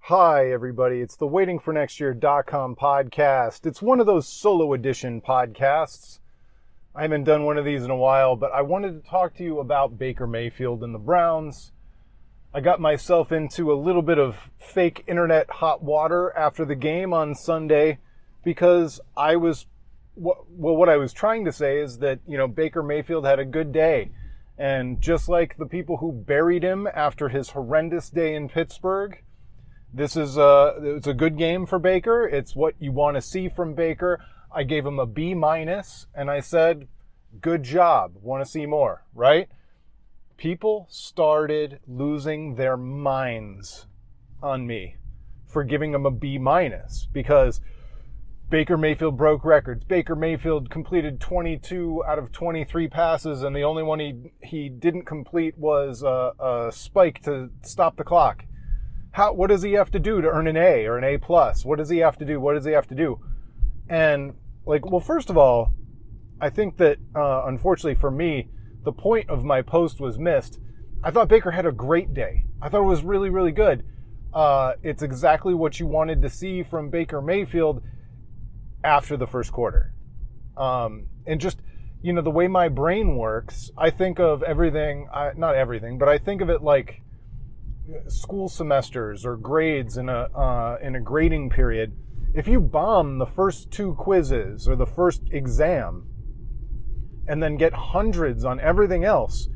Hi, everybody. It's the waitingfornextyear.com podcast. It's one of those solo edition podcasts. I haven't done one of these in a while, but I wanted to talk to you about Baker Mayfield and the Browns. I got myself into a little bit of fake internet hot water after the game on Sunday because what I was trying to say is that, Baker Mayfield had a good day. And just like the people who buried him after his horrendous day in Pittsburgh, it's a good game for Baker. It's what you want to see from Baker. I gave him a B-, and I said, good job. Want to see more, right? People started losing their minds on me for giving him a B- because Baker Mayfield broke records. Baker Mayfield completed 22 out of 23 passes, and the only one he didn't complete was a spike to stop the clock. What does he have to do to earn an A or an A+? What does he have to do? And, first of all, I think that, unfortunately for me, the point of my post was missed. I thought Baker had a great day. I thought it was really, really good. It's exactly what you wanted to see from Baker Mayfield after the first quarter. And just, the way my brain works, I think of everything, not everything, but I think of it like school semesters or grades in a grading period. If you bomb the first two quizzes or the first exam and then get hundreds on everything else,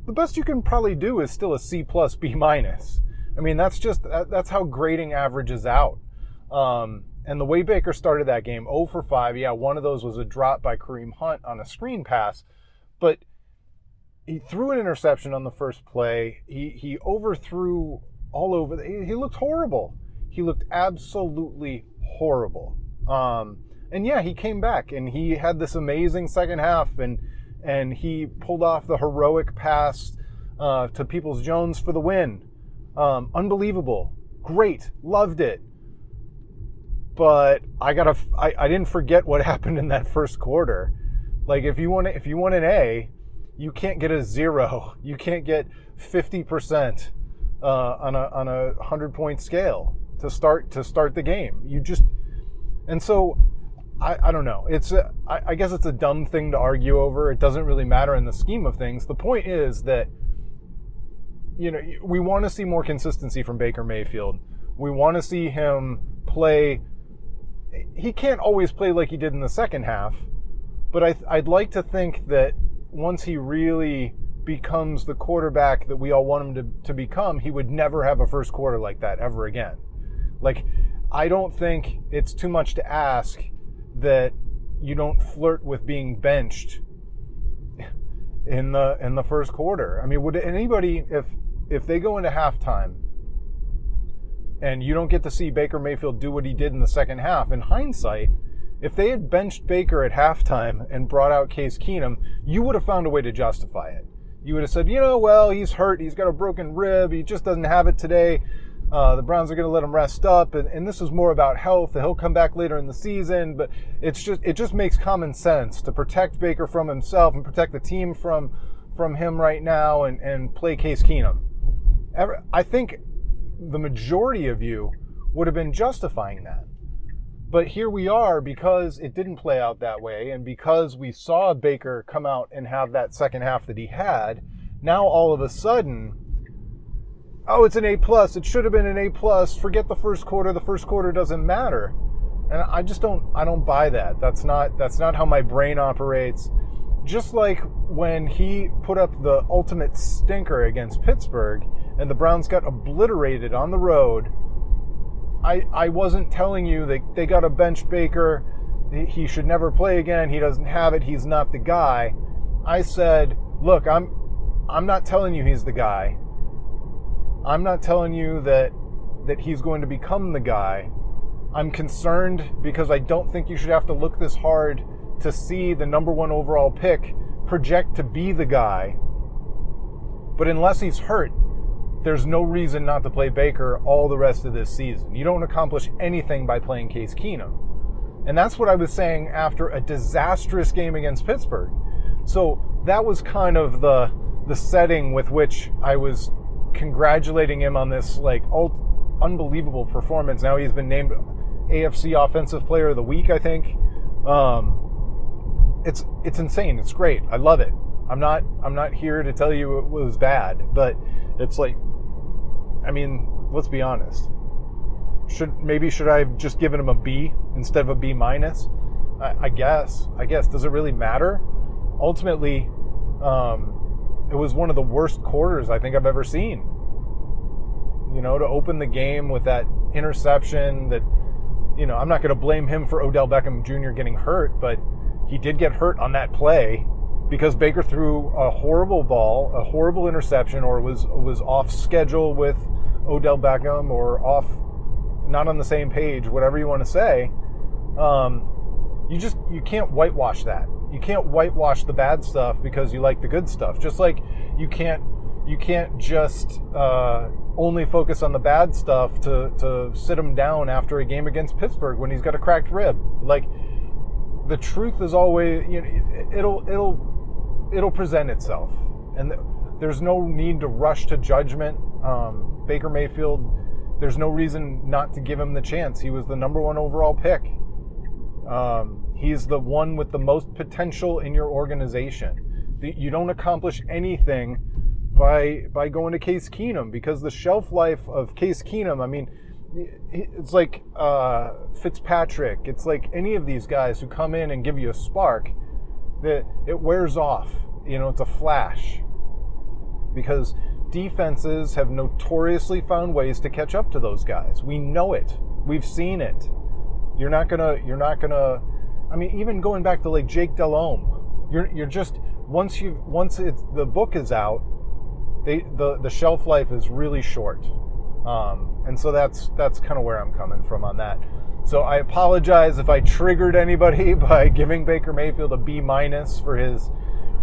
the best you can probably do is still a C+, B-. I mean, that's how grading averages out. And the way Baker started that game, 0 for 5, yeah, one of those was a drop by Kareem Hunt on a screen pass, but he threw an interception on the first play. He overthrew all over. He looked horrible. He looked absolutely horrible. And yeah, he came back and he had this amazing second half and he pulled off the heroic pass to Peoples-Jones for the win. Unbelievable. Great. Loved it. But I didn't forget what happened in that first quarter. Like if you want an A, you can't get a 0. You can't get 50% on a 100-point scale to start the game. And so I don't know. I guess it's a dumb thing to argue over. It doesn't really matter in the scheme of things. The point is that we want to see more consistency from Baker Mayfield. We want to see him play. He can't always play like he did in the second half, but I'd like to think that once he really becomes the quarterback that we all want him to become, he would never have a first quarter like that ever again. I don't think it's too much to ask that you don't flirt with being benched in the first quarter. I mean, would anybody, if they go into halftime and you don't get to see Baker Mayfield do what he did in the second half, in hindsight, if they had benched Baker at halftime and brought out Case Keenum, you would have found a way to justify it. You would have said, he's hurt. He's got a broken rib. He just doesn't have it today. The Browns are going to let him rest up. And this is more about health. He'll come back later in the season. But it just makes common sense to protect Baker from himself and protect the team from him right now and play Case Keenum. I think the majority of you would have been justifying that. But here we are, because it didn't play out that way, and because we saw Baker come out and have that second half that he had, now all of a sudden, it's an A+, it should have been an A+, forget the first quarter doesn't matter. And I don't buy that. That's not how my brain operates. Just like when he put up the ultimate stinker against Pittsburgh, and the Browns got obliterated on the road, I wasn't telling you that they got to bench Baker. He should never play again. He doesn't have it. He's not the guy. I said, look, I'm not telling you he's the guy. I'm not telling you that he's going to become the guy. I'm concerned because I don't think you should have to look this hard to see the number 1 overall pick project to be the guy. But unless he's hurt, there's no reason not to play Baker all the rest of this season. You don't accomplish anything by playing Case Keenum. And that's what I was saying after a disastrous game against Pittsburgh. So that was kind of the setting with which I was congratulating him on this unbelievable performance. Now he's been named AFC Offensive Player of the Week, I think. It's insane. It's great. I love it. I'm not here to tell you it was bad, but it's like, I mean, let's be honest. Should I have just given him a B instead of a B minus? I guess. Does it really matter? Ultimately, it was one of the worst quarters I think I've ever seen. You know, to open the game with that interception that, you know, I'm not going to blame him for Odell Beckham Jr. getting hurt, but he did get hurt on that play because Baker threw a horrible ball, a horrible interception, or was off schedule with Odell Beckham, or off, not on the same page, whatever you want to say. You can't whitewash that. You can't whitewash the bad stuff because you like the good stuff. Just like you can't just only focus on the bad stuff to sit him down after a game against Pittsburgh when he's got a cracked rib. Like, the truth is always, you know, it'll present itself, and there's no need to rush to judgment. Baker Mayfield, there's no reason not to give him the chance. He was the number 1 overall pick. He's the one with the most potential in your organization. You don't accomplish anything by going to Case Keenum, because the shelf life of Case Keenum, I mean, it's like Fitzpatrick. It's like any of these guys who come in and give you a spark, that it wears off. You know, it's a flash. Because defenses have notoriously found ways to catch up to those guys. We know it. We've seen it. You're not gonna. I mean, even going back to like Jake Delhomme, you're just once the book is out, the shelf life is really short, and so that's kind of where I'm coming from on that. So I apologize if I triggered anybody by giving Baker Mayfield a B minus for his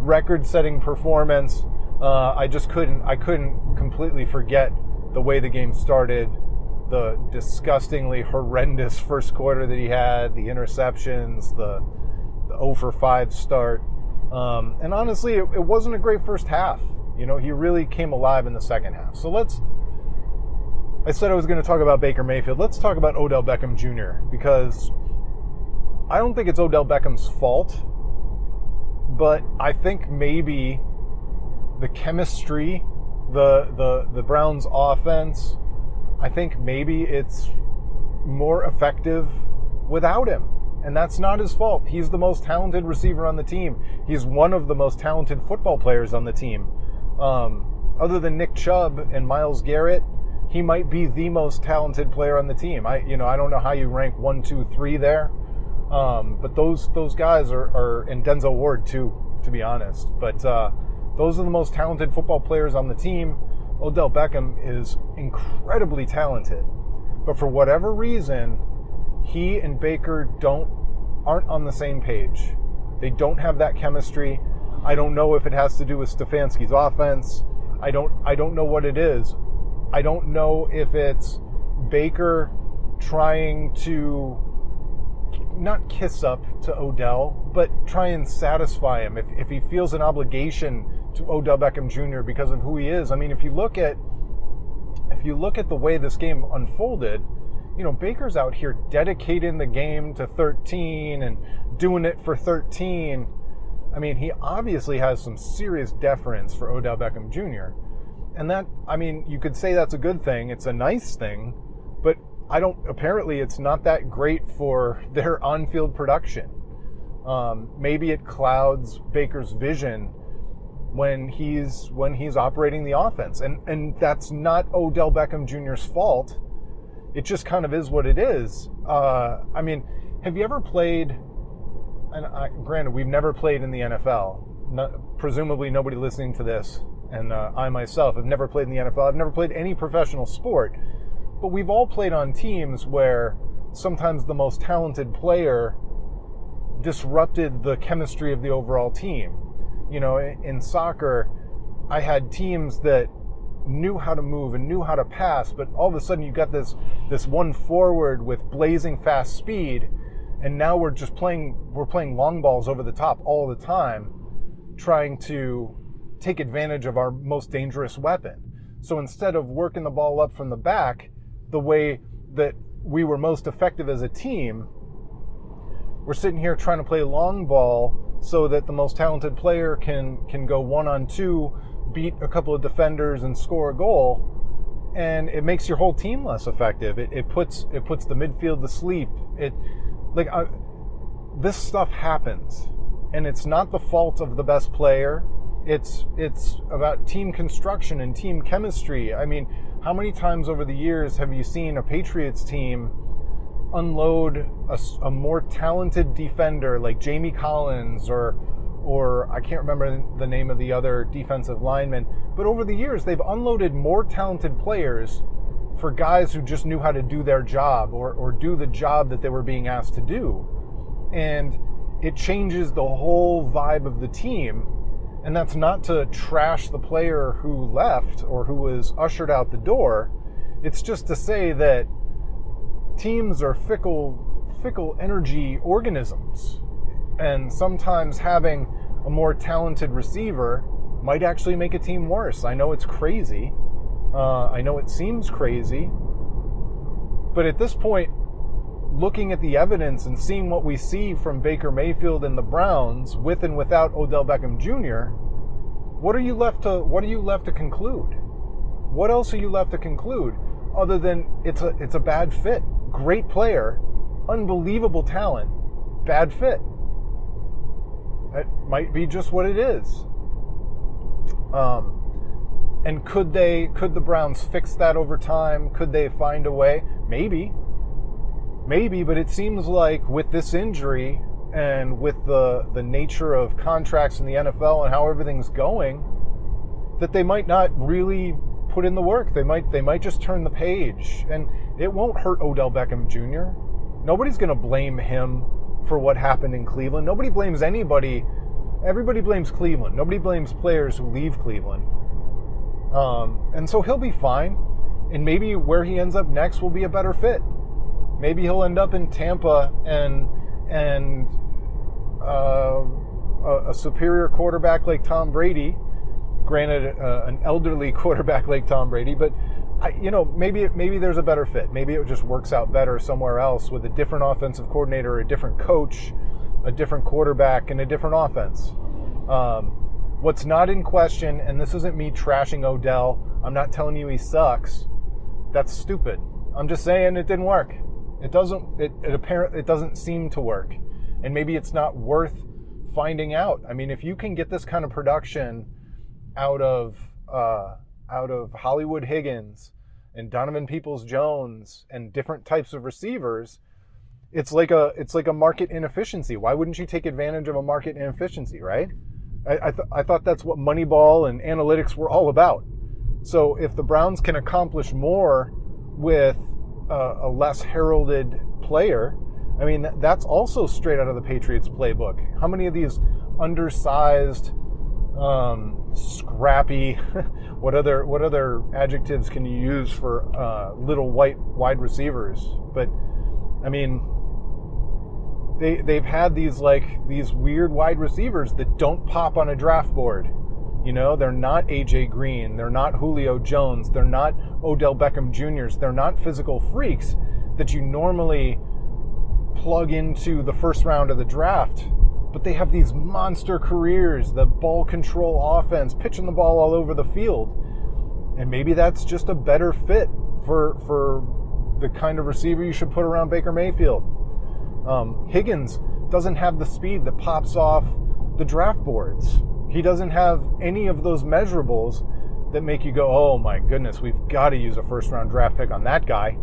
record-setting performance. I couldn't completely forget the way the game started, the disgustingly horrendous first quarter that he had, the interceptions, the 0 for 5 start. And honestly, it wasn't a great first half. You know, he really came alive in the second half. So I said I was going to talk about Baker Mayfield. Let's talk about Odell Beckham Jr., because I don't think it's Odell Beckham's fault, but I think maybe the chemistry, the Browns' offense, I think maybe it's more effective without him. And that's not his fault. He's the most talented receiver on the team. He's one of the most talented football players on the team. Other than Nick Chubb and Myles Garrett, he might be the most talented player on the team. I don't know how you rank 1, 2, 3 there. But those guys are, and Denzel Ward too, to be honest. But those are the most talented football players on the team. Odell Beckham is incredibly talented, but for whatever reason, he and Baker aren't on the same page. They don't have that chemistry. I don't know if it has to do with Stefanski's offense. I don't know what it is. I don't know if it's Baker trying to not kiss up to Odell, but try and satisfy him. If he feels an obligation to Odell Beckham Jr. because of who he is. I mean, if you look at the way this game unfolded, you know, Baker's out here dedicating the game to 13 and doing it for 13. I mean, he obviously has some serious deference for Odell Beckham Jr. And that, I mean, you could say that's a good thing. It's a nice thing, but apparently it's not that great for their on-field production. Maybe it clouds Baker's vision when he's operating the offense. And that's not Odell Beckham Jr.'s fault. It just kind of is what it is. I mean, have you ever played, and granted, we've never played in the NFL. Presumably nobody listening to this, and I myself have never played in the NFL. I've never played any professional sport. But we've all played on teams where sometimes the most talented player disrupted the chemistry of the overall team. You know, in soccer, I had teams that knew how to move and knew how to pass, but all of a sudden you got this one forward with blazing fast speed, and now we're playing long balls over the top all the time, trying to take advantage of our most dangerous weapon. So instead of working the ball up from the back, the way that we were most effective as a team, we're sitting here trying to play long ball so that the most talented player can go 1-on-2, beat a couple of defenders and score a goal, and it makes your whole team less effective. It puts the midfield to sleep. This stuff happens, and it's not the fault of the best player. It's about team construction and team chemistry. I mean, how many times over the years have you seen a Patriots team unload a more talented defender like Jamie Collins or I can't remember the name of the other defensive lineman, but over the years they've unloaded more talented players for guys who just knew how to do their job or do the job that they were being asked to do. And it changes the whole vibe of the team. And that's not to trash the player who left or who was ushered out the door. It's just to say that teams are fickle energy organisms. And sometimes having a more talented receiver might actually make a team worse. I know it's crazy. I know it seems crazy. But at this point, looking at the evidence and seeing what we see from Baker Mayfield and the Browns, with and without Odell Beckham Jr., what are you left to conclude? What else are you left to conclude other than it's a bad fit? Great player, unbelievable talent, bad fit. That might be just what it is. And could the Browns fix that over time? Could they find a way? Maybe, but it seems like with this injury and with the nature of contracts in the NFL and how everything's going, that they might not really put in the work. They might just turn the page, and it won't hurt Odell Beckham Jr. Nobody's going to blame him for what happened in Cleveland. Nobody blames anybody. Everybody blames Cleveland. Nobody blames players who leave Cleveland. And so he'll be fine, and maybe where he ends up next will be a better fit. Maybe he'll end up in Tampa and a superior quarterback like Tom Brady. Granted, an elderly quarterback like Tom Brady, but maybe there's a better fit. Maybe it just works out better somewhere else with a different offensive coordinator, a different coach, a different quarterback, and a different offense. What's not in question, and this isn't me trashing Odell. I'm not telling you he sucks. That's stupid. I'm just saying it didn't work. It doesn't seem to work. And maybe it's not worth finding out. I mean, if you can get this kind of production out of Hollywood Higgins and Donovan Peoples-Jones and different types of receivers, it's like a market inefficiency. Why wouldn't you take advantage of a market inefficiency, right? I thought that's what Moneyball and analytics were all about. So if the Browns can accomplish more with a less heralded player, I mean, that's also straight out of the Patriots playbook. How many of these undersized, scrappy, what other adjectives can you use for little white wide receivers? But I mean, they've had these weird wide receivers that don't pop on a draft board. You know, they're not AJ Green, they're not Julio Jones, they're not Odell Beckham Jr.'s, they're not physical freaks that you normally plug into the first round of the draft. But they have these monster careers, the ball control offense, pitching the ball all over the field. And maybe that's just a better fit for the kind of receiver you should put around Baker Mayfield. Higgins doesn't have the speed that pops off the draft boards. He doesn't have any of those measurables that make you go, oh my goodness, we've got to use a first-round draft pick on that guy.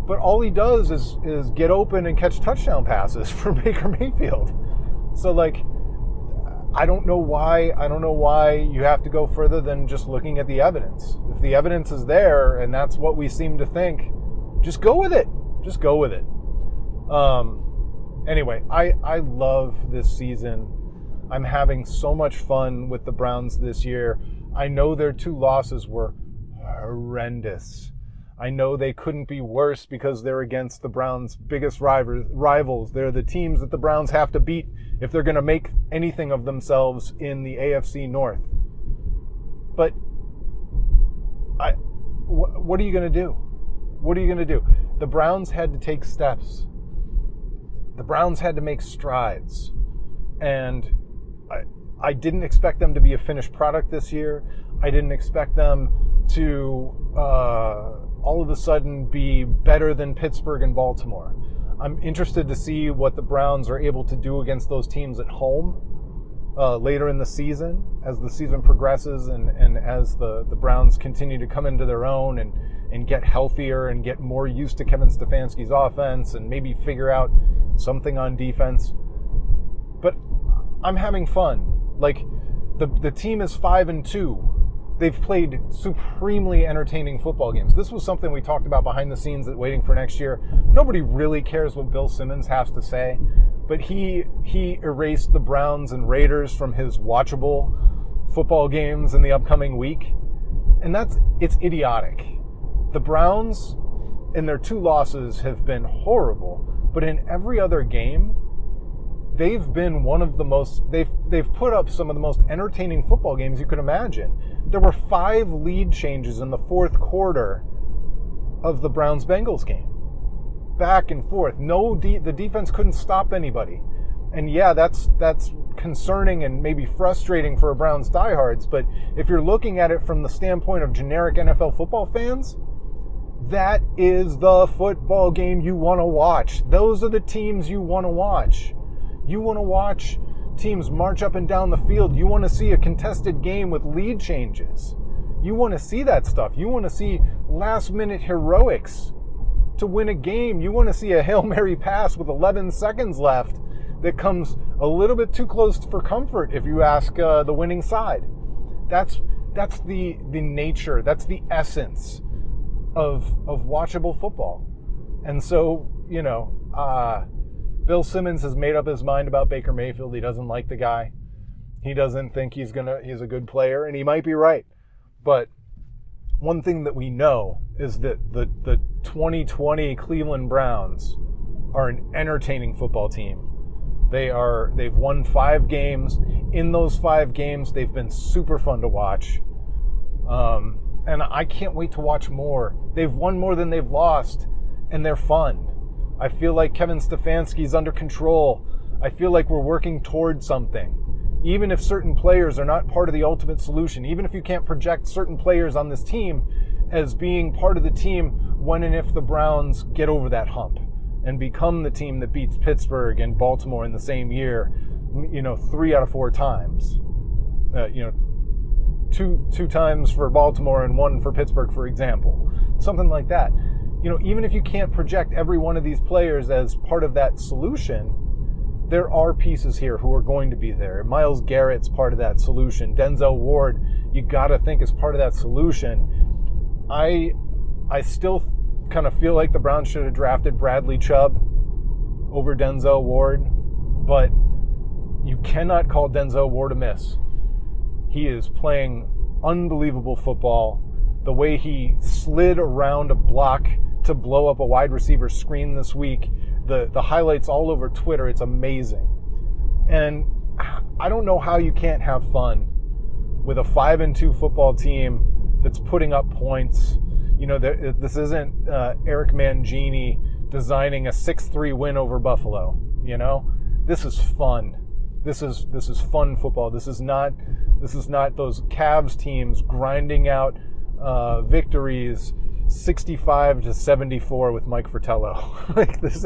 But all he does is get open and catch touchdown passes for Baker Mayfield. So, I don't know why you have to go further than just looking at the evidence. If the evidence is there and that's what we seem to think, just go with it. Just go with it. Anyway, I love this season. I'm having so much fun with the Browns this year. I know their 2 losses were horrendous. I know they couldn't be worse because they're against the Browns' biggest rivals. They're the teams that the Browns have to beat if they're going to make anything of themselves in the AFC North. But what are you going to do? What are you going to do? The Browns had to take steps. The Browns had to make strides. And I didn't expect them to be a finished product this year. I didn't expect them to all of a sudden be better than Pittsburgh and Baltimore. I'm interested to see what the Browns are able to do against those teams at home later in the season, as the season progresses and as the Browns continue to come into their own and get healthier and get more used to Kevin Stefanski's offense and maybe figure out something on defense. But I'm having fun. Like, the team is 5-2. They've played supremely entertaining football games. This was something we talked about behind the scenes at Waiting for Next Year. Nobody really cares what Bill Simmons has to say, but he erased the Browns and Raiders from his watchable football games in the upcoming week. And it's idiotic. The Browns, in their 2 losses, have been horrible, but in every other game, they've been one of the most, they've put up some of the most entertaining football games you could imagine. There were 5 lead changes in the 4th quarter of the Browns-Bengals game. Back and forth. The defense couldn't stop anybody. And yeah, that's concerning and maybe frustrating for Browns diehards, but if you're looking at it from the standpoint of generic NFL football fans, that is the football game you want to watch. Those are the teams you want to watch. You want to watch teams march up and down the field. You want to see a contested game with lead changes. You want to see that stuff. You want to see last-minute heroics to win a game. You want to see a Hail Mary pass with 11 seconds left that comes a little bit too close for comfort, if you ask the winning side. That's the nature, that's the essence of watchable football. And so, Bill Simmons has made up his mind about Baker Mayfield. He doesn't like the guy. He doesn't think he's a good player, and he might be right. But one thing that we know is that the 2020 Cleveland Browns are an entertaining football team. They've won 5 games. In those 5 games, they've been super fun to watch. And I can't wait to watch more. They've won more than they've lost, and they're fun. I feel like Kevin Stefanski's under control. I feel like we're working towards something. Even if certain players are not part of the ultimate solution, even if you can't project certain players on this team as being part of the team when and if the Browns get over that hump and become the team that beats Pittsburgh and Baltimore in the same year, 3 out of 4 times. 2 times for Baltimore and 1 for Pittsburgh, for example. Something like that. Even if you can't project every one of these players as part of that solution, there are pieces here who are going to be there. Myles Garrett's part of that solution. Denzel Ward, you got to think, is part of that solution. I still kind of feel like the Browns should have drafted Bradley Chubb over Denzel Ward, but you cannot call Denzel Ward a miss. He is playing unbelievable football. The way he slid around a block to blow up a wide receiver screen this week, the highlights all over Twitter, it's amazing. And I don't know how you can't have fun with a 5-2 football team that's putting up points. This isn't Eric Mangini designing a 6-3 win over Buffalo. This is fun. This is fun football. This is not those Cavs teams grinding out victories 65-74 with Mike Fratello. Like this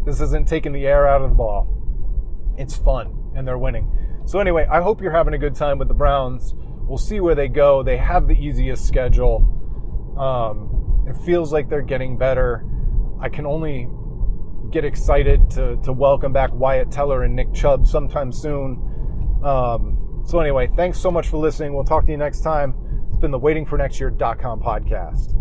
isn't taking the air out of the ball. It's fun, and they're winning. So anyway, I hope you're having a good time with the Browns. We'll see where they go. They have the easiest schedule. It feels like they're getting better. I can only get excited to welcome back Wyatt Teller and Nick Chubb sometime soon. So anyway, thanks so much for listening. We'll talk to you next time. It's been the waitingfornextyear.com podcast.